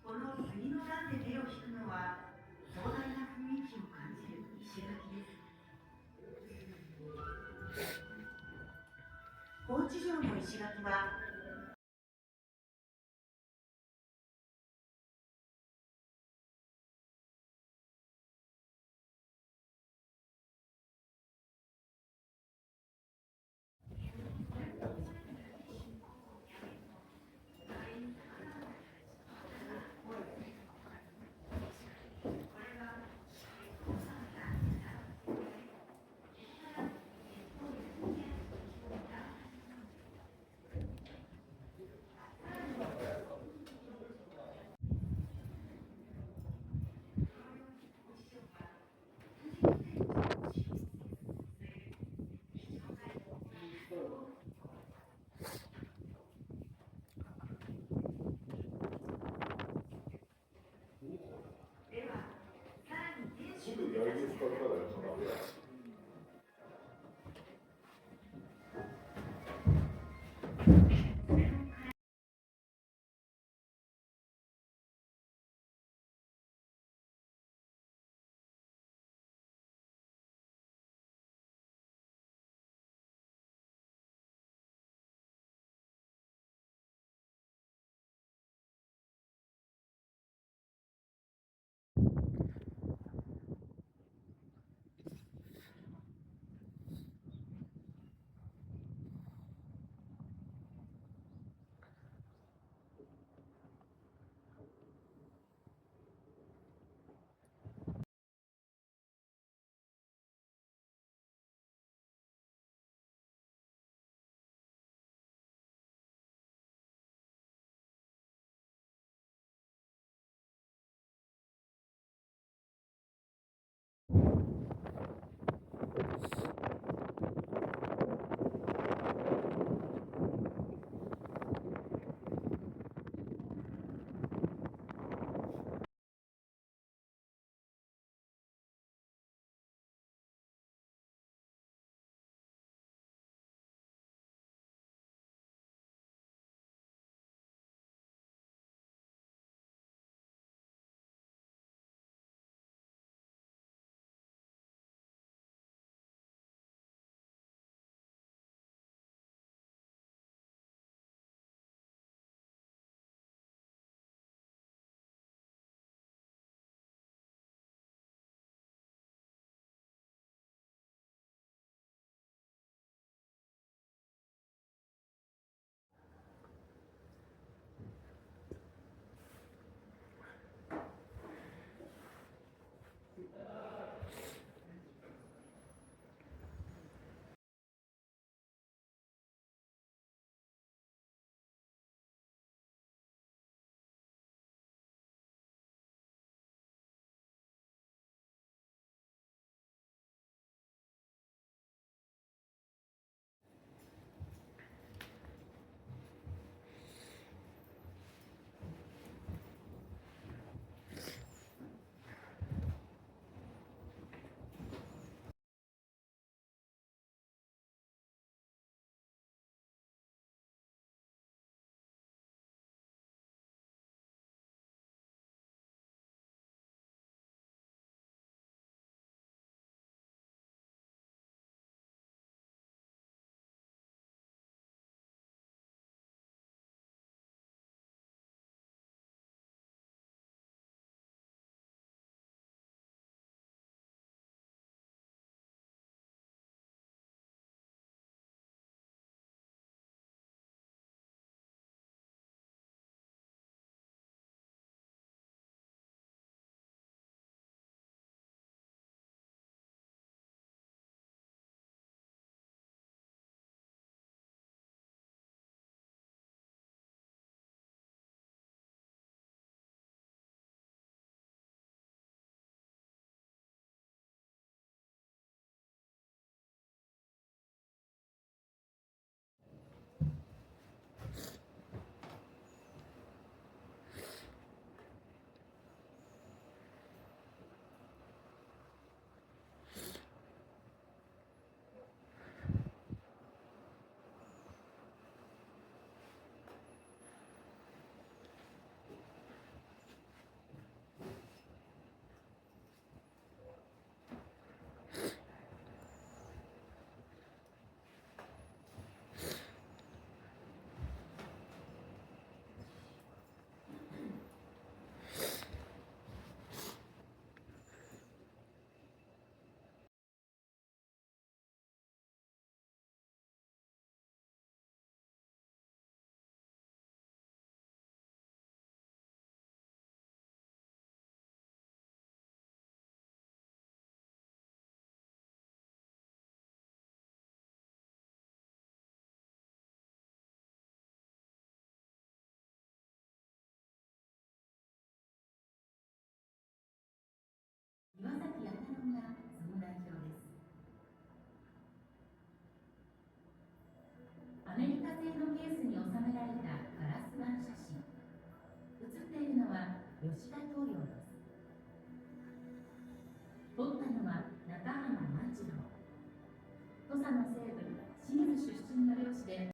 この杉の段で目を引くのは壮大な雰囲気を感じる石垣です。高知城の石垣は本がその代表です。アメリカ製のケースに収められたガラス板写真。写っているのは吉田東洋です。撮ったのは中浜万次郎。土佐の西部清水出身の漁師で、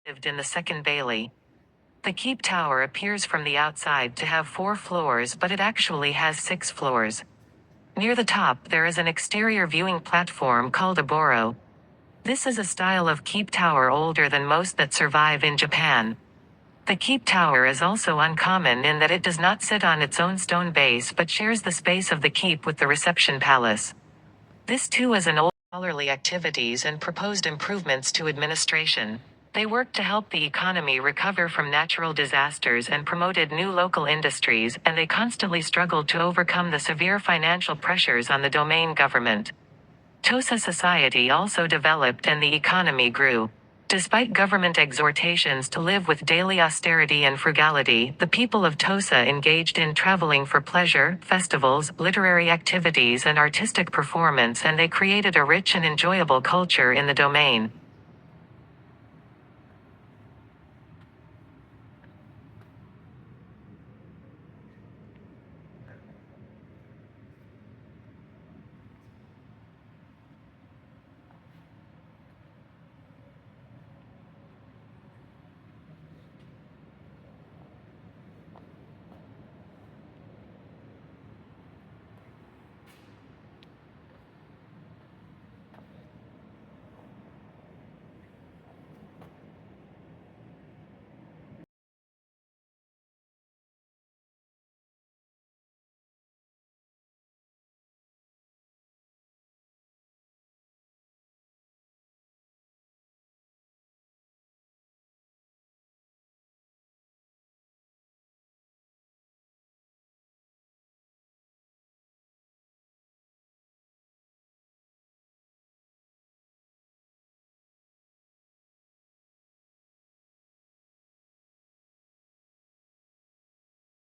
lived in the second Bailey. The keep tower appears from the outside to have 4 floors, but it actually has 6 floors. Near the top there is an exterior viewing platform called a boro. This is a style of keep tower older than most that survive in Japan. The keep tower is also uncommon in that it does not sit on its own stone base but shares the space of the keep with the reception palace. This too is an old scholarly activities and proposed improvements to administration. They worked to help the economy recover from natural disasters and promoted new local industries, and they constantly struggled to overcome the severe financial pressures on the domain government. Tosa society also developed and the economy grew. Despite government exhortations to live with daily austerity and frugality, the people of Tosa engaged in traveling for pleasure, festivals, literary activities and artistic performance, and they created a rich and enjoyable culture in the domain.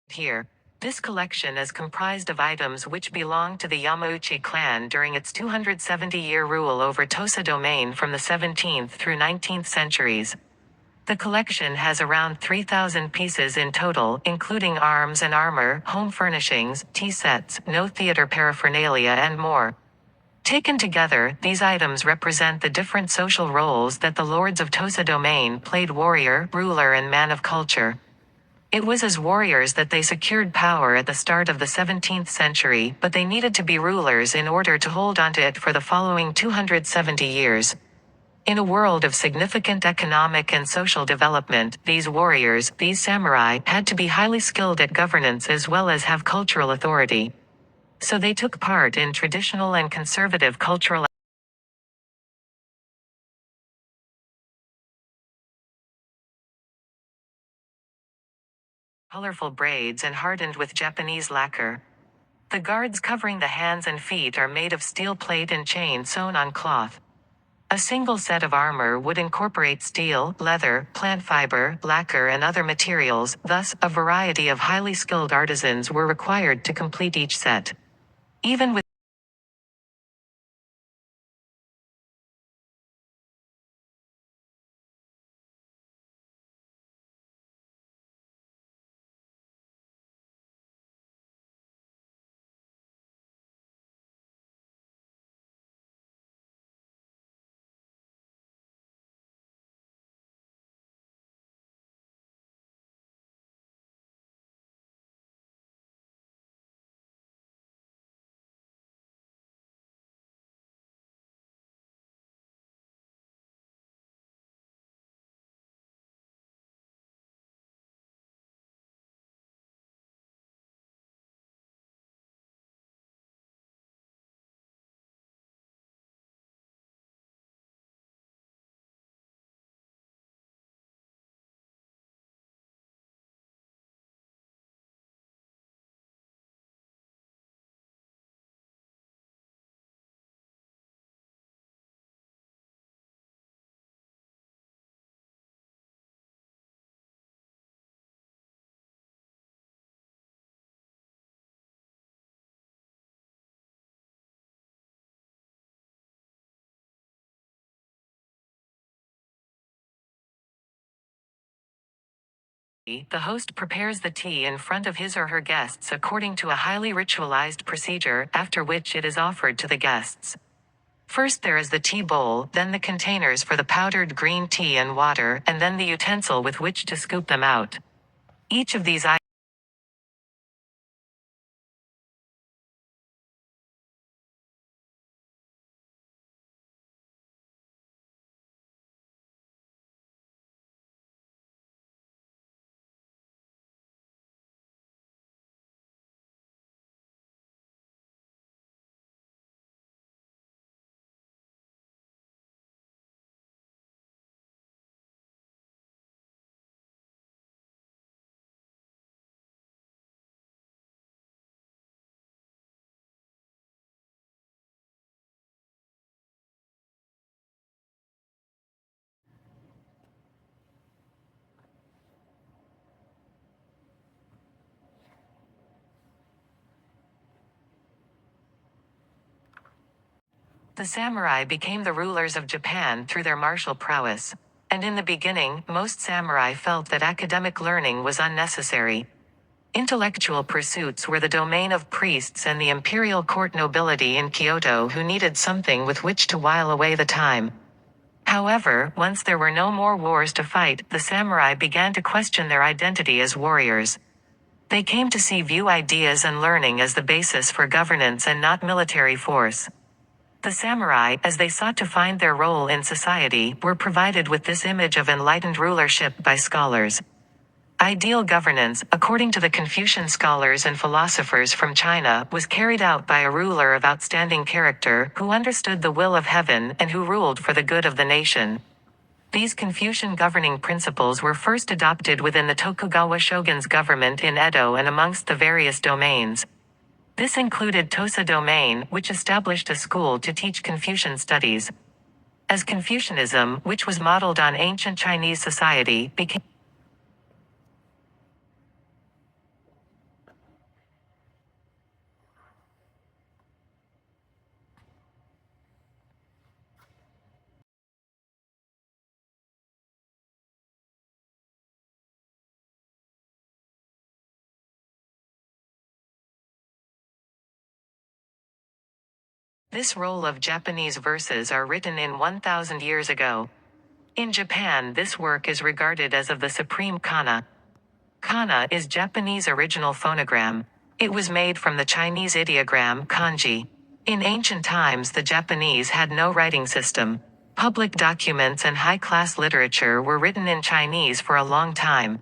Here, this collection is comprised of items which belonged to the Yamauchi clan during its 270-year rule over Tosa domain from the 17th through 19th centuries. The collection has around 3,000 pieces in total, including arms and armor, home furnishings, tea sets, no theater paraphernalia and more. Taken together, these items represent the different social roles that the lords of Tosa domain played: warrior, ruler and man of culture. It was as warriors that they secured power at the start of the 17th century, but they needed to be rulers in order to hold onto it for the following 270 years. In a world of significant economic and social development, these warriors, these samurai, had to be highly skilled at governance as well as have cultural authority. So they took part in traditional and conservative cultural colorful braids and hardened with Japanese lacquer. The guards covering the hands and feet are made of steel plate and chain sewn on cloth. A single set of armor would incorporate steel, leather, plant fiber, lacquer and other materials, thus, a variety of highly skilled artisans were required to complete each set. Even with the host prepares the tea in front of his or her guests according to a highly ritualized procedure, after which it is offered to the guests. First there is the tea bowl, then the containers for the powdered green tea and water, and then the utensil with which to scoop them out. Each of these items The samurai became the rulers of Japan through their martial prowess. And in the beginning, most samurai felt that academic learning was unnecessary. Intellectual pursuits were the domain of priests and the imperial court nobility in Kyoto who needed something with which to while away the time. However, once there were no more wars to fight, the samurai began to question their identity as warriors. They came to view ideas and learning as the basis for governance and not military force. The samurai, as they sought to find their role in society, were provided with this image of enlightened rulership by scholars. Ideal governance, according to the Confucian scholars and philosophers from China, was carried out by a ruler of outstanding character, who understood the will of heaven and who ruled for the good of the nation. These Confucian governing principles were first adopted within the Tokugawa shogun's government in Edo and amongst the various domains. This included Tosa domain, which established a school to teach Confucian studies. As Confucianism, which was modeled on ancient Chinese society, became This roll of Japanese verses are written in 1,000 years ago. In Japan, this work is regarded as of the supreme kana. Kana is Japanese original phonogram. It was made from the Chinese ideogram kanji. In ancient times, the Japanese had no writing system. Public documents and high-class literature were written in Chinese for a long time.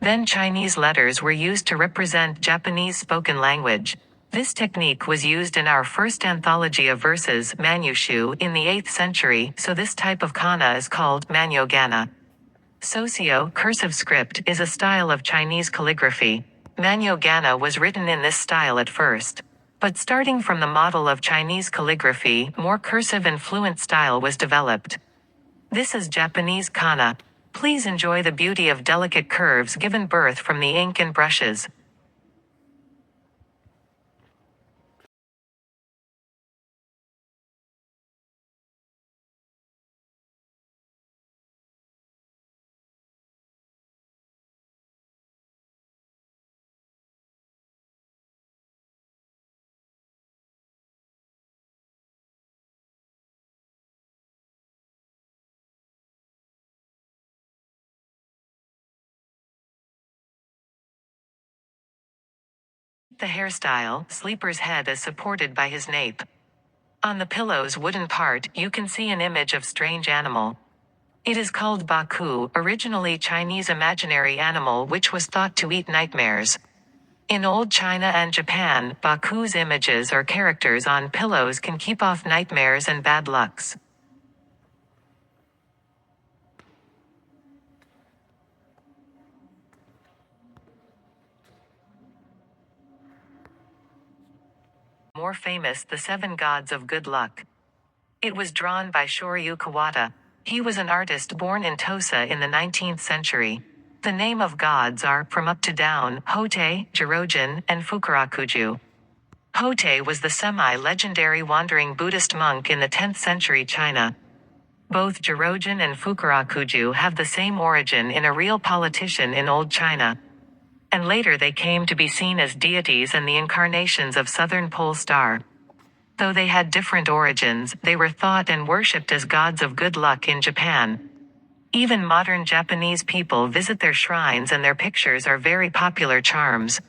Then Chinese letters were used to represent Japanese spoken language. This technique was used in our first anthology of verses, Manushu, in the 8th century, so this type of kana is called Manyogana. Sosyo, cursive script, is a style of Chinese calligraphy. Manyogana was written in this style at first. But starting from the model of Chinese calligraphy, more cursive and fluent style was developed. This is Japanese kana. Please enjoy the beauty of delicate curves given birth from the ink and brushes. The hairstyle, sleeper's head is supported by his nape. On the pillow's wooden part, you can see an image of strange animal. It is called Baku, originally Chinese imaginary animal which was thought to eat nightmares. In old China and Japan, Baku's images or characters on pillows can keep off nightmares and bad lucks. More famous, the Seven Gods of Good Luck. It was drawn by Shoryu Kawata. He was an artist born in Tosa in the 19th century. The name of gods are, from up to down, Hote, Jirojin, and Fukurakuju. Hote was the semi-legendary wandering Buddhist monk in the 10th century China. Both Jirojin and Fukurakuju have the same origin in a real politician in old China. And later they came to be seen as deities and the incarnations of Southern Pole Star. Though they had different origins, they were thought and worshipped as gods of good luck in Japan. Even modern Japanese people visit their shrines and their pictures are very popular charms.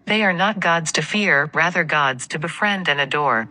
They are not gods to fear, rather gods to befriend and adore.